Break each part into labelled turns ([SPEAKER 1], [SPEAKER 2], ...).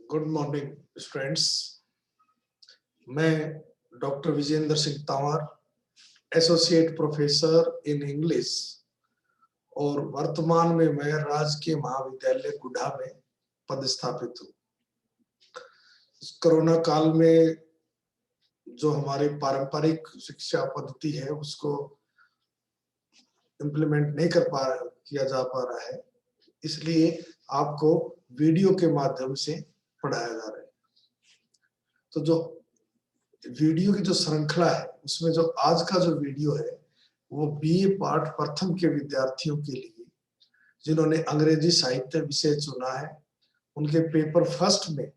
[SPEAKER 1] Good morning students. मैं doctor Vijendra Singh Tanwar, associate professor in English और वर्तमान में मैं राजकीय महाविद्यालय गुढ़ा में पदस्थापित हूँ। कोरोना काल में जो हमारी पारंपरिक शिक्षा पद्धति है उसको इम्प्लीमेंट नहीं किया जा पा रहा है, इसलिए आपको वीडियो के माध्यम से पढ़ाया जा रहा है। तो जो वीडियो की जो श्रृंखला है उसमें जो आज का जो वीडियो है वो बीए पाठ प्रथम के विद्यार्थियों के लिए जिन्होंने अंग्रेजी साहित्य विषय चुना है, उनके पेपर फर्स्ट में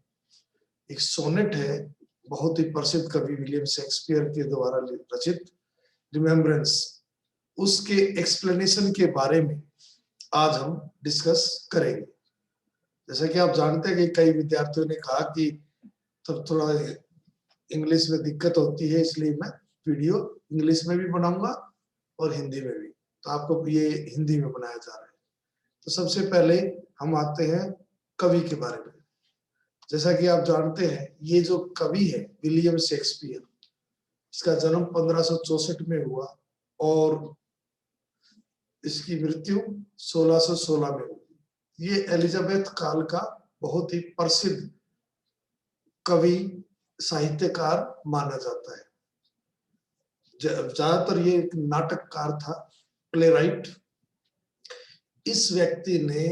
[SPEAKER 1] एक सोनेट है, बहुत ही प्रसिद्ध कवि विलियम शेक्सपियर के द्वारा रचित रिमेम्बरेंस, उसके एक्सप्लेनेशन के बारे में आज हम डिस्कस करेंगे। जैसा कि आप जानते हैं कि कई विद्यार्थियों ने कहा कि तो थोड़ा इंग्लिश में दिक्कत होती है, इसलिए मैं वीडियो इंग्लिश में भी बनाऊंगा और हिंदी में भी। तो आपको ये हिंदी में बनाया जा रहा है। तो सबसे पहले हम आते हैं कवि के बारे में। जैसा कि आप जानते हैं ये जो कवि है विलियम शेक्सपियर, इसका जन्म 1564 में हुआ और इसकी मृत्यु 1616 में हुई। ये एलिजाबेथ काल का बहुत ही प्रसिद्ध कवि साहित्यकार माना जाता है। ज्यादातर ये एक नाटककार था, प्लेराइट। इस व्यक्ति ने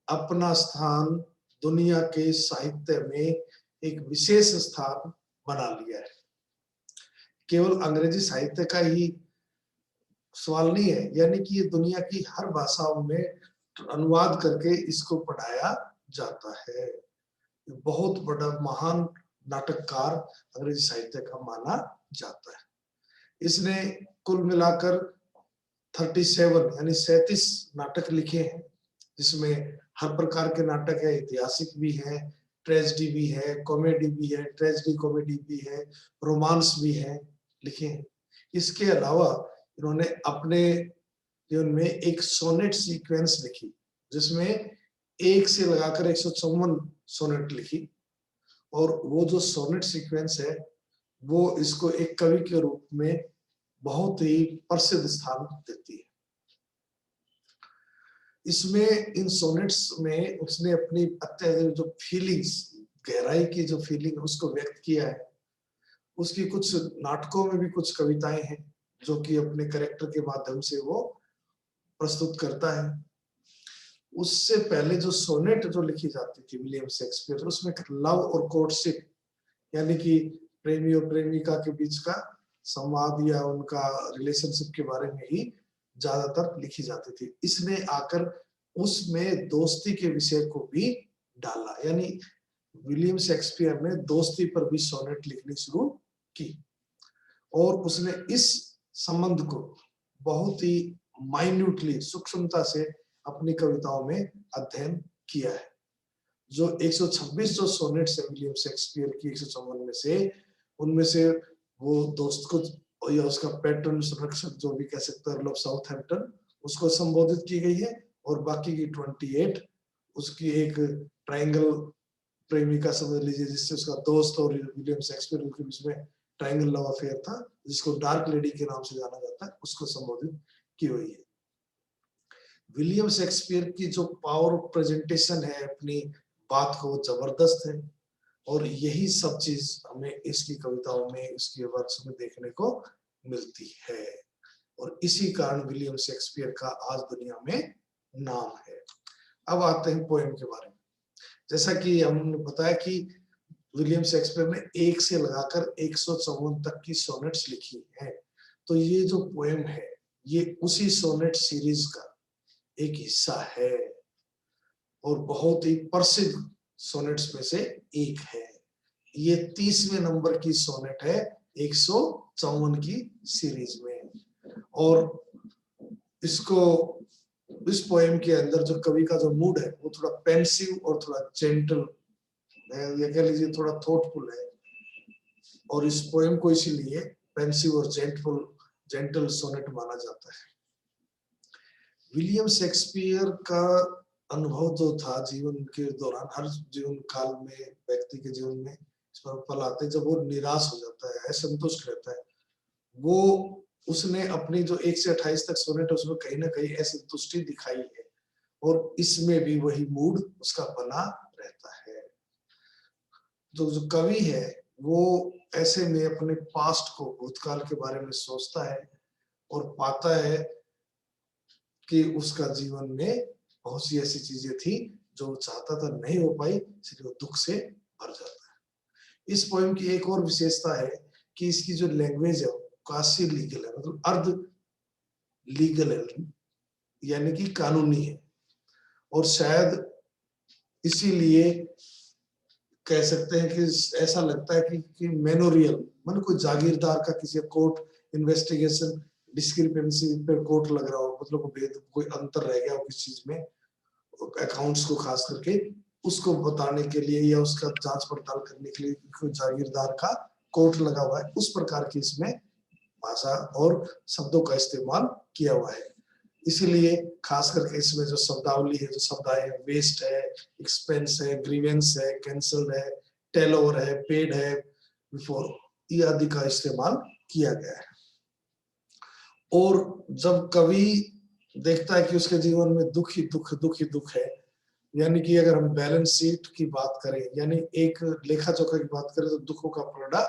[SPEAKER 1] अपना स्थान दुनिया के साहित्य में एक विशेष स्थान बना लिया है। केवल अंग्रेजी साहित्य का ही सवाल नहीं है, यानी कि ये दुनिया की हर भाषाओं में अनुवाद करके इसको पढ़ाया जाता है। बहुत बड़ा महान नाटककार अंग्रेजी साहित्य का माना जाता है। इसने कुल मिलाकर 37 यानी 37 नाटक लिखे हैं, जिसमें हर प्रकार के नाटक है, ऐतिहासिक भी है, ट्रेजेडी भी है, कॉमेडी भी है, ट्रेजेडी कॉमेडी भी है, रोमांस भी है, लिखे हैं। इसके अलावा इन्होंने अपने जीवन में एक सोनेट सीक्वेंस लिखी, जिसमें 1 से लगाकर 154 सोनेट लिखी, और वो जो सोनेट सीक्वेंस है वो इसको एक कवि के रूप में बहुत ही प्रसिद्ध स्थान देती है। इसमें इन सोनेट्स में उसने अपनी अत्यधिक जो फीलिंग्स, गहराई की जो फीलिंग उसको व्यक्त किया है। उसकी कुछ नाटकों में भी कुछ कविताएं हैं जो कि अपने कैरेक्टर के माध्यम से वो प्रस्तुत करता है। उससे पहले जो सोनेट जो लिखी जाती थी विलियम शेक्सपियर, उसमें लव और कोर्टशिप, यानी कि प्रेमी और प्रेमिका के बीच का संवाद या उनका रिलेशनशिप के बारे में ही ज्यादातर लिखी जाती थी। इसने आकर उसमें दोस्ती के विषय को भी डाला, यानी विलियम शेक्सपियर ने दोस्ती पर भी सोनेट लिखनी शुरू की, और उसने इस संबंध को बहुत ही माइन्यूटली, सूक्ष्मता से अपनी कविताओं में अध्ययन किया है। जो 126 जो सोनेट्स है विलियम शेक्सपियर की 154 में से, उनमें से वो दोस्त को या उसका पैटर्न संरक्षक जो भी कह सकते हैं, मतलब साउथहैम्पटन, उसको संबोधित की गई है, और बाकी की 28 उसकी एक ट्रायंगल प्रेमिका समझ लीजिए, जिससे उसका दोस्त और विलियम शेक्सपियर के बीच में ट्रायंगल लव अफेयर था, जिसको डार्क लेडी के नाम से जाना जाता है, उसको संबोधित की हुई है। विलियम शेक्सपियर की जो पावर ऑफ प्रेजेंटेशन है अपनी बात को, जबरदस्त है, और यही सब चीज हमें इसकी कविताओं में, इसके वर्क्स में देखने को मिलती है, और इसी कारण विलियम शेक्सपियर का आज दुनिया में नाम है। अब आते हैं पोएम के बारे में। जैसा कि हमने बताया कि विलियम शेक्सपियर ने 1 से लगाकर 154 तक की सोनेट्स लिखी है, तो ये जो पोएम है ये उसी सोनेट सीरीज का एक हिस्सा है, और बहुत ही प्रसिद्ध सोनेट्स में से एक है। ये 30वें नंबर की सोनेट है 154 की सीरीज में, और इसको, इस पोएम के अंदर जो कवि का जो मूड है वो थोड़ा पेंसिव और थोड़ा जेंटल, ये कह लीजिए थोड़ा थॉटफुल है, और इस पोएम को इसीलिए पेंसिव और जेंटल सोनेट माना जाता है। विलियम शेक्सपियर का अनुभव जो था जीवन के दौरान, हर जीवन काल में व्यक्ति के जीवन में इस पर पल आते हैं जब वो निराश हो जाता है, असंतुष्ट रहता है। वो उसने अपनी जो 1 से 28 तक सोनेट है उसमें कहीं ना कहीं असंतुष्टि दिखाई है, और इसमें भी वही मूड उसका बना रहता है। जो कवि है वो ऐसे में अपने पास्ट को, भूतकाल के बारे में सोचता है और पाता है कि उसका जीवन में बहुत सी ऐसी चीजें थी जो वो चाहता था नहीं हो पाई, इसलिए वो दुख से भर जाता है। इस पोएम की एक और विशेषता है कि इसकी जो लैंग्वेज है काफी लीगल है, मतलब अर्ध लीगल है, यानी कि कानूनी है, और शायद इसीलिए कह सकते हैं कि ऐसा लगता है कि मेमोरियल, मतलब कोई जागीरदार का किसी कोर्ट इन्वेस्टिगेशन डिस्क्रिपेंसी पे कोर्ट लग रहा हो, मतलब कोई अंतर रह गया हो किस चीज में, अकाउंट्स को खास करके, उसको बताने के लिए या उसका जांच पड़ताल करने के लिए कोई जागीरदार का कोर्ट लगा हुआ है, उस प्रकार की इसमें भाषा और शब्दों का इस्तेमाल किया हुआ है। इसीलिए खास करके इसमें जो शब्दावली है, जो शब्द आए हैं, वेस्ट है, एक्सपेंस है, ग्रीवेंस है, कैंसल्ड है, टेल ओवर है, पेड है, बिफोर, ये आदि का इस्तेमाल किया गया है। और जब कवि देखता है कि उसके जीवन में दुख ही दुख, दुख ही दुख है, यानी कि अगर हम बैलेंस शीट की बात करें, यानी एक लेखा जोखा की बात करें, तो दुखों का पलड़ा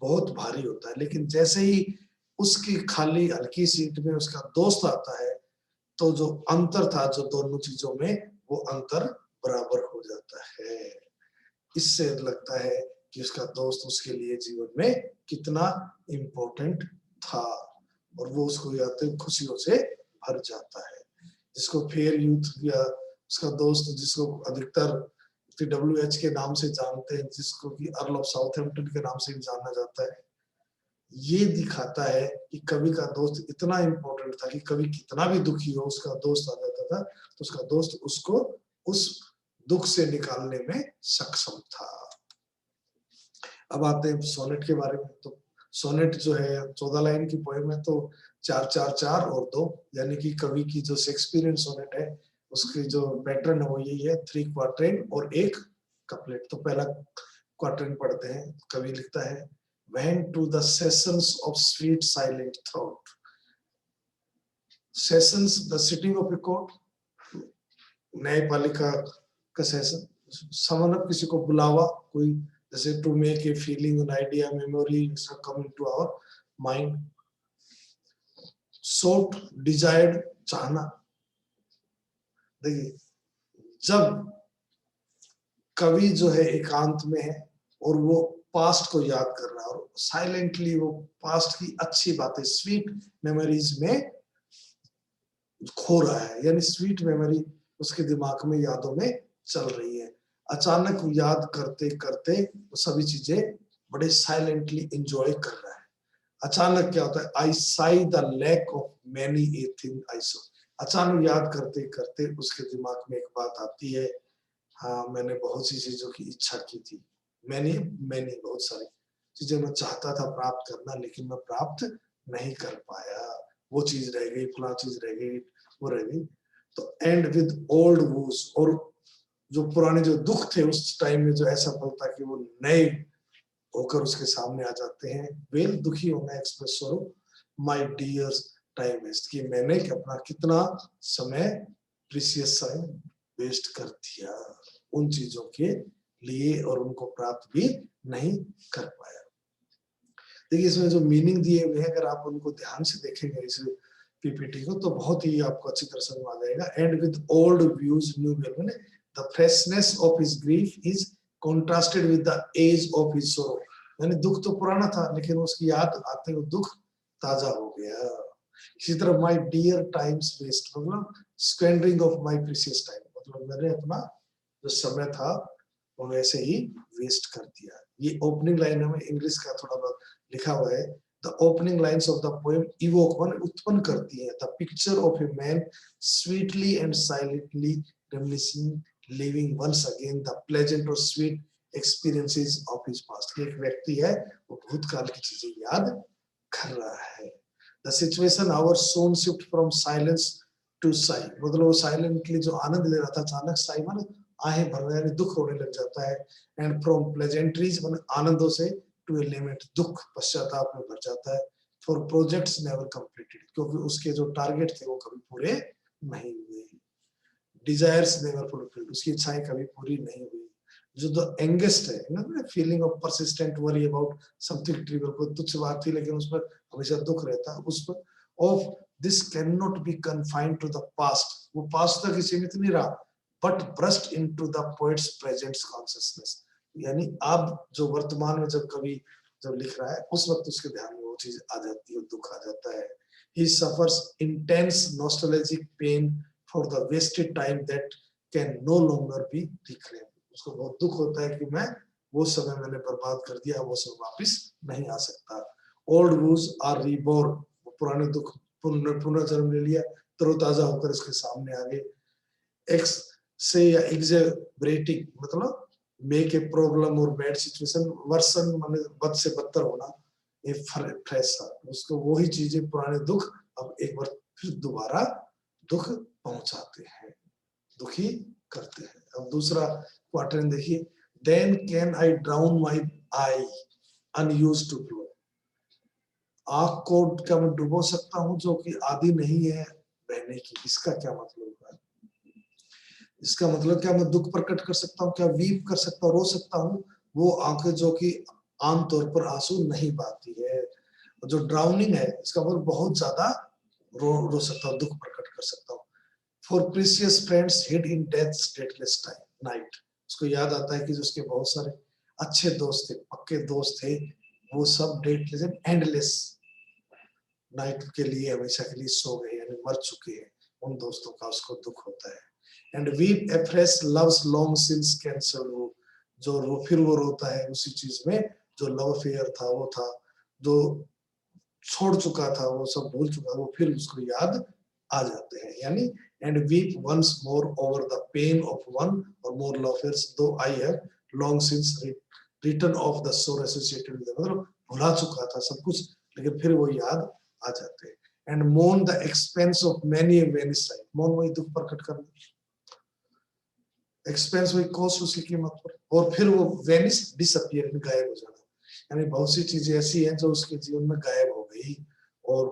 [SPEAKER 1] बहुत भारी होता है, लेकिन जैसे ही उसकी खाली हल्की सीट में उसका दोस्त आता है, तो जो अंतर था जो दोनों चीजों में, वो अंतर बराबर हो जाता है। इससे लगता है कि उसका दोस्त उसके लिए जीवन में कितना इम्पोर्टेंट था, और वो उसको याद खुशियों से भर जाता है। जिसको फेयर यूथ या उसका दोस्त, जिसको अधिकतर TWH के नाम से जानते हैं, जिसको कि अर्ल ऑफ साउथहैम्पटन के नाम से भी जाना जाता है, ये दिखाता है कि कवि का दोस्त इतना इम्पोर्टेंट था कि कवि कितना भी दुखी हो, उसका दोस्त आ जाता था, तो उसका दोस्त उसको उस दुख से निकालने में सक्षम था। अब आते हैं सोनेट के बारे में। तो सोनेट जो है 14 लाइन की पोएम है, तो 4-4-4 और 2, यानी कि कवि की जो शेक्सपियरियन सोनेट है उसकी जो पैटर्न है वो यही है, 3 क्वार्टेन और 1 कपलेट। तो पहला क्वार्टेन पढ़ते हैं। कवि लिखता है, When to the sessions of sweet silent thought. Sessions, the sitting of a court, न्यायपालिका का सेशन, समन अप, किसी को बुलावा, कोई, जैसे to make a feeling an idea memory come into our mind. Sought, desired, चाहना। देखिए, जब कवि जो है एकांत में है और वो पास्ट को याद कर रहा है और साइलेंटली वो पास्ट की अच्छी बातें, स्वीट मेमोरीज में खो रहा है, यानी स्वीट मेमोरी उसके दिमाग में, यादों में चल रही है। अचानक याद करते करते वो सभी चीजें बड़े साइलेंटली एंजॉय कर रहा है। अचानक क्या होता है, I sigh the lack of many a thing I saw. अचानक याद करते करते उसके दिमाग में एक बात आती है, हाँ मैंने बहुत सी चीजों की इच्छा की थी, मैंने बहुत सारी चीजें मैं चाहता था प्राप्त करना, लेकिन मैं प्राप्त नहीं कर पाया, वो चीज रह गई, फला चीज रह गई, वो रह गई। तो एंड विद ओल्ड वूज, और जो पुराने जो दुख थे उस टाइम में, जो ऐसा पलता कि वो नए होकर उसके सामने आ जाते हैं। वेल दुखी होना एक्सप्रेस स्वरूप, माय डियर्स टाइम वेस्ट, कि मैंने अपना कितना समय, प्रीसियस टाइम वेस्ट कर दिया उन चीजों के लिए, और उनको प्राप्त भी नहीं कर पाया। देखिए, इसमें जो मीनिंग दिए हुए हैं, अगर आप उनको ध्यान से देखेंगे इस पीपीटी को, तो बहुत ही आपको अच्छी तरह समझ आ जाएगा। And with old woes new wail, the freshness of his grief is contrasted with the age of his sorrow, यानी दुख तो पुराना था, लेकिन उसकी याद आते हुए दुख ताजा हो गया। इसी तरह माय डियर टाइम्स वेस्ट, मतलब स्क्वेंडरिंग ऑफ माय प्रीशियस टाइम, मतलब मैंने अपना जो समय था वो वैसे ही वेस्ट कर दिया। ये ओपनिंग लाइन हमें इंग्लिश का थोड़ा बहुत लिखा हुआ है। The opening lines of the poem evoke, वन उत्पन्न करती है, the picture of a man sweetly and silently reminiscing, living once again the pleasant और sweet experiences of his past. एक व्यक्ति है, वो भूतकाल की चीजें याद कर रहा है। The situation our soon shift from silence to sigh, मतलब वो साइलेंटली जो आनंद ले रहा था, अचानक साई माने आहें भरना, यानी दुख होने लग जाता है। एंड फ्रॉम प्लेजेंट्रीज माने आनंदों से, टू एलिमेंट दुख पश्चाताप में भर जाता है। फॉर प्रोजेक्ट्स नेवर कंप्लीटेड, क्योंकि उसके जो टारगेट थे वो कभी पूरे नहीं हुए। डिजायर्स नेवर फुलफिल्ड, उसकी इच्छाएं कभी पूरी नहीं हुई। जो द एंगेस्ट है ना, feeling of persistent worry about something trivial, कोई तुच्छ बात थी लेकिन उस पर हमेशा दुख रहता है उस पर। Of this can not be confined to the past, वो पास्ट तक ही सीमित नहीं रहा, but burst into the poet's present consciousness, यानी अब जो वर्तमान में जब कवि जब लिख रहा है उस वक्त उसके ध्यान में वो चीज आ जाती है, दुख आ जाता है। He suffers intense nostalgic pain for the wasted time that can no longer be reclaimed. उसको बहुत दुख होता है कि मैं वो समय मैंने बर्बाद कर दिया, वो समय वापस नहीं आ सकता। Old wounds are reborn, पुराने दुख पुनर्जन्म ले लिया, तरोताजा होकर इसके सामने आ गए। एक्स से या एग्जैबरेटिंग मतलब मेक ए प्रॉब्लम और बैड सिचुएशन वर्सन, माने बद से बदतर होना, ए फ्रेश, उसको वही चीजें पुराने दुख अब एक बार फिर दोबारा दुख पहुंचाते हैं, दुखी करते हैं। अब दूसरा क्वार्टर देखिए, then can I drown my eye unused to flow, आंख को क्या मैं डुबो सकता हूं जो कि आदि नहीं है बहने की, इसका क्या मतलब है? इसका मतलब क्या मैं दुख प्रकट कर सकता हूँ, क्या वीप कर सकता हूँ, रो सकता हूँ, वो आंखें जो कि आमतौर पर आंसू नहीं बहाती है। जो ड्राउनिंग है इसका मतलब बहुत ज्यादा रो सकता हूँ, दुख प्रकट कर सकता हूँ। For precious friends hid in deaths dateless time night, उसको याद आता है कि जो उसके बहुत सारे अच्छे दोस्त थे, पक्के दोस्त थे, वो सब डेटलेस एंडलेस नाइट के लिए हमेशा के लिए सो गए, यानी मर चुके हैं, उन दोस्तों का उसको दुख होता है। And weep afresh loves long since cancelled, वो जो फिर वो रोता है उसी चीज में जो लव अफेयर था, वो था जो छोड़ चुका था, वो सब भूल चुका, वो फिर उसको याद आ जाते हैं। यानी and weep once more over the pain of one और more love affairs though I have long since return of the sore associated with, मतलब भुला चुका था सब कुछ लेकिन फिर वो याद आ जाते हैं। एंड मोन the expense of many Venice, मोन वही दुख प्रकट करना, एक्सपेंस वही कॉस्ट उसकी कीमत पर, और फिर वो वेनिस डिसअपियर, गायब हो जाना, यानी बहुत सी चीजें ऐसी हैं जो उसके जीवन में गायब हो गई और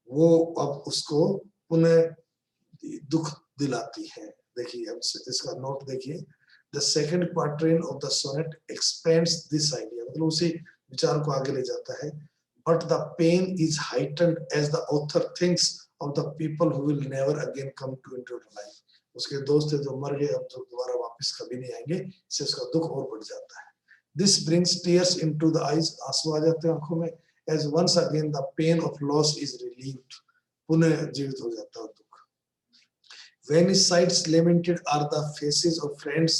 [SPEAKER 1] वो अब उसको पुनः दुख दिलाती है। देखिए अब इसका नोट देखिए, the second quatrain of the sonnet expands this idea, मतलब उसी विचार को आगे ले जाता है। But the pain is heightened as the author thinks of the people who will never again come to into life, उसके दोस्त जो मर गए अब जो दोबारा वापस कभी नहीं आएंगे, इससे उसका दुख और बढ़ जाता है। This brings tears into the eyes, आंसू आ जाते हैं आंखों में, as once again the pain of loss is relieved, पुनः जीवित हो जाता है दुख। When his sights lamented are the faces of friends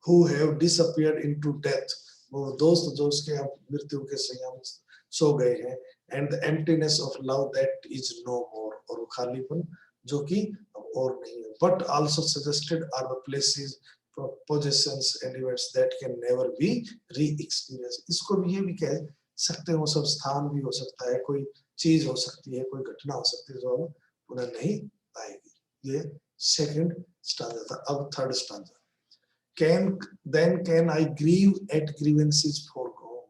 [SPEAKER 1] who have disappeared into death, वो दोस्त जो उसके अब मृत्यु के संयम सो गए हैं, and the emptiness of love that is no more, और वो खालीपन जो कि अब और नहीं है। But also suggested are the places, possessions and events that can never be re-experienced, इसको भी ये भी कह सकते हैं, वो सब स्थान भी हो सकता है, कोई चीज हो सकती है, कोई घटना हो सकती है जो अब पुनः नहीं आएगी। ये सेकंड स्टांजा था। अब third stanza, can I grieve at grievances foregone,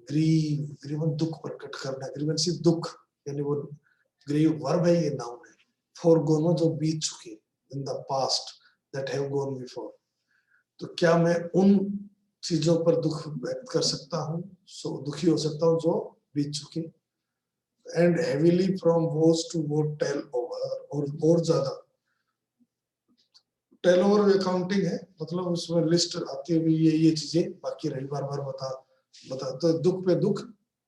[SPEAKER 1] ग्रीवन दुख प्रकट करना, ग्रीवेंसेस दुख, यानी वो ग्रीव वर्ब है, ये नाउन है, फोरगोन जो बीत चुके, in the past that have gone before, तो क्या मैं उन चीजों पर दुख व्यक्त कर सकता हूँ, सो दुखी हो सकता हूँ जो बीत चुके। And heavily from woes to woe tell over, और ज्यादा टेल ओवर अकाउंटिंग है, मतलब उसमें लिस्ट आती है ये चीजें बाकी रही, बार बार बता तो दुख पे दुख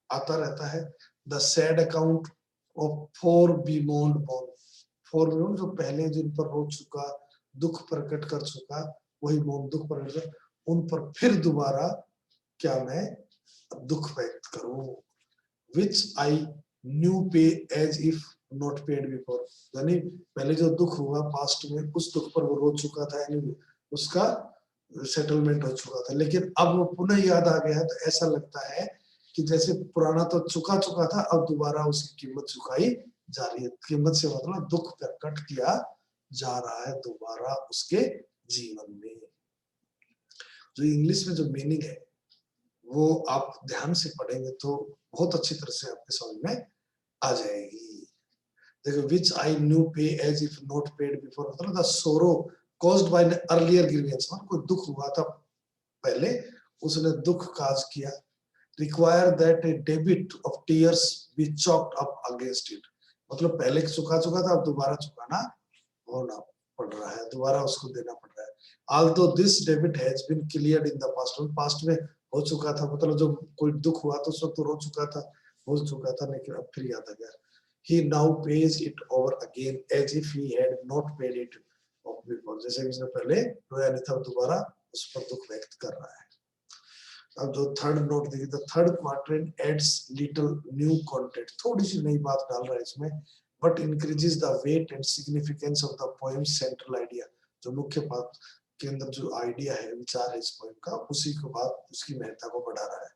[SPEAKER 1] आता रहता है। The sad account of fore bemoaned moan, fore bemoaned जो पहले जिन पर हो चुका, दुख प्रकट कर चुका, वही मोन दुख प्रकट कर, उन पर फिर दोबारा क्या मैं दुख व्यक्त करूं, which I new pay as if not paid before, यानी पहले जो दुख हुआ पास्ट में उस दुख पर वो रो चुका था, यानी उसका सेटलमेंट हो चुका था, लेकिन अब वो पुनः याद आ गया, तो ऐसा लगता है कि जैसे पुराना तो चुका था, अब दोबारा उसकी कीमत चुकाई
[SPEAKER 2] जारी है। कीमत से मतलब दुख प्रकट किया जा रहा है दोबारा उसके जीवन में। जो इंग्लिश में जो मीनिंग है वो आप ध्यान से पढ़ेंगे तो बहुत अच्छी तरह से आपके समझ में आ जाएगी। देखो, which I knew pay as if not paid before, मतलब the sorrow caused by an earlier grievance, कोई दुख हुआ था पहले, उसने दुख काज किया, require that a debit of tears be chalked up against it, मतलब पहले चुका था, अब दोबारा चुकाना होना पड़ रहा है, दोबारा उसको देना पड़ रहा है। Although this debit has been cleared in the past में हो चुका था, मतलब जो कोई दुख हुआ तो उस वक्त रो चुका था, हो चुका था, लेकिन अब फिर याद आ गया। He now pays it over again as if he had not paid it before, जैसे कि उसने पहले रोया नहीं था, दोबारा उस पर दुख व्यक्त कर रहा है। अब जो थर्ड नोट देखिए, the third quatrain adds little new content, थोड़ी सी नई बात डाल रहा है इसमें, but increases the weight and significance of the poem's central idea, जो मुख्य बात के अंदर जो आइडिया है, विचार है इस पोएम का, उसी को बात उसकी महत्ता को बढ़ा रहा है।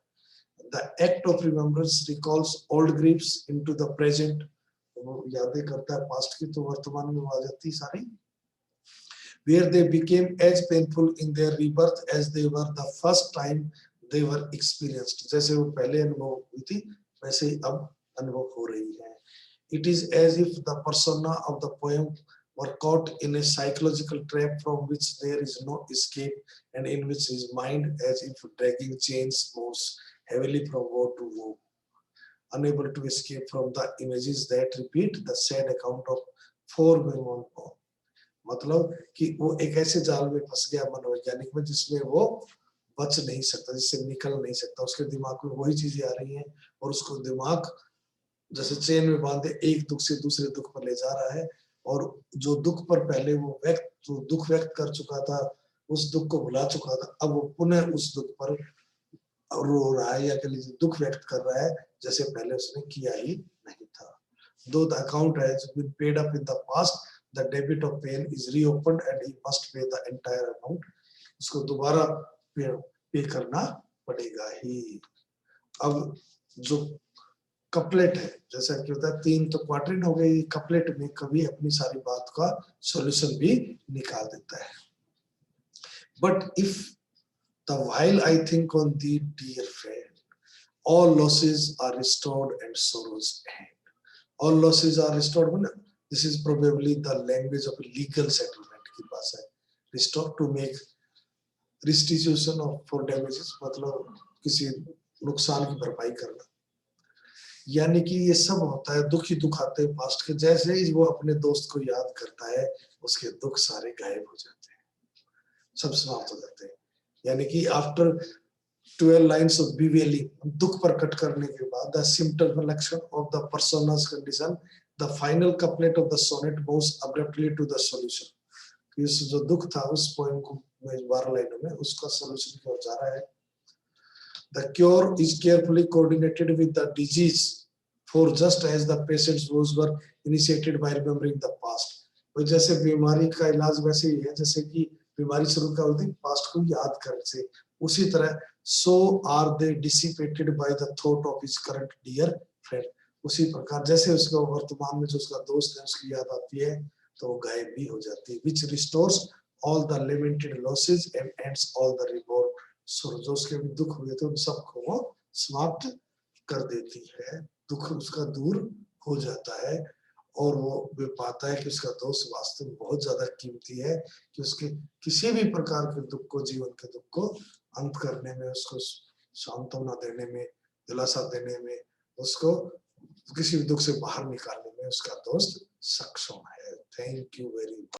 [SPEAKER 2] The act of remembrance recalls old griefs into the present, वो यादें करता है पास्ट की तो वर्तमान में आ जाती सारी, where they became as painful in their rebirth as they were the first time they were experienced, जैसे वो पहले अनुभव हुई थी वैसे ही अब अनुभव हो रही है। It is as if the persona of the poem were caught in a psychological trap from which there is no escape, and in which his mind, as if dragging chains, moves heavily from woe to woe, unable to escape from the images that repeat the sad account of foregoing poem, मतलब कि वो एक ऐसे जाल में फंस गया मनोवैज्ञानिक में जिसमें वो बच नहीं सकता, जिससे निकल नहीं सकता, उसके दिमाग में वही चीजें आ रही हैं और उसको दिमाग जैसे चेन में बांधे एक दुख से दूसरे दुख पर ले जा रहा है, और जो दुख पर पहले वो जो दुख व्यक्त कर चुका था, उस दुख को भुला चुका था, अब वो पुनः उस दुख पर रो रहा है या कह लीजिए दुख व्यक्त कर रहा है जैसे पहले उसने किया ही नहीं था। Though the account has been paid up in the past, the debit of pain is reopened and he must pay the entire amount, उसको दोबारा पे करना पड़ेगा ही। अब जो कपलेट है, जैसा कि होता है तीन तो क्वार्टरिन हो गई, कपलेट में कभी अपनी सारी बात का सॉल्यूशन भी निकाल देता है। But if the while I think on thee, dear friend, all losses are restored and sorrows end. All losses are restored, this is probably the language of a legal settlement की भाषा है। Restore to make restitution of for damages, मतलब किसी नुकसान की भरपाई करना, यानी कि ये सब होता है दुख ही दुख आते हैं पास्ट के, जैसे ही वो अपने दोस्त को याद करता है उसके दुख सारे गायब हो जाते हैं, सब समाप्त हो जाते हैं। यानी कि आफ्टर 12 lines of bewailing, दुख प्रकट करने के बाद the symptom collection of the persona's condition, the final couplet of the sonnet moves abruptly to the solution, इस जो दुख था उस पोएम को 12 लाइनों में उसका सॉल्यूशन की ओर जा रहा है। The cure is carefully coordinated with the disease, for just as the patient's woes were initiated by remembering the past, तो जैसे बीमारी का इलाज वैसे ही है जैसे कि बीमारी शुरू का होती है पास्ट को याद करने से, उसी तरह so are they dissipated by the thought of his current dear friend, उसी प्रकार जैसे उसको वर्तमान में जो उसका दोस्त है उसकी याद आती है तो वो गायब भी हो जाती है। which restores all the lamented losses and ends all the reborn sorrows, जो उसके भी दुख हुए थे उन सबको वो समाप्त कर देती है, दुख उसका दूर हो जाता है और वो पाता है कि उसका दोस्त वास्तव में बहुत ज्यादा कीमती है, कि उसके किसी भी प्रकार के दुख को, जीवन के दुख को अंत करने में, उसको सांत्वना देने में, दिलासा देने में, उसको किसी भी दुख से बाहर निकालने में उसका दोस्त सक्षम है। Thank you very much.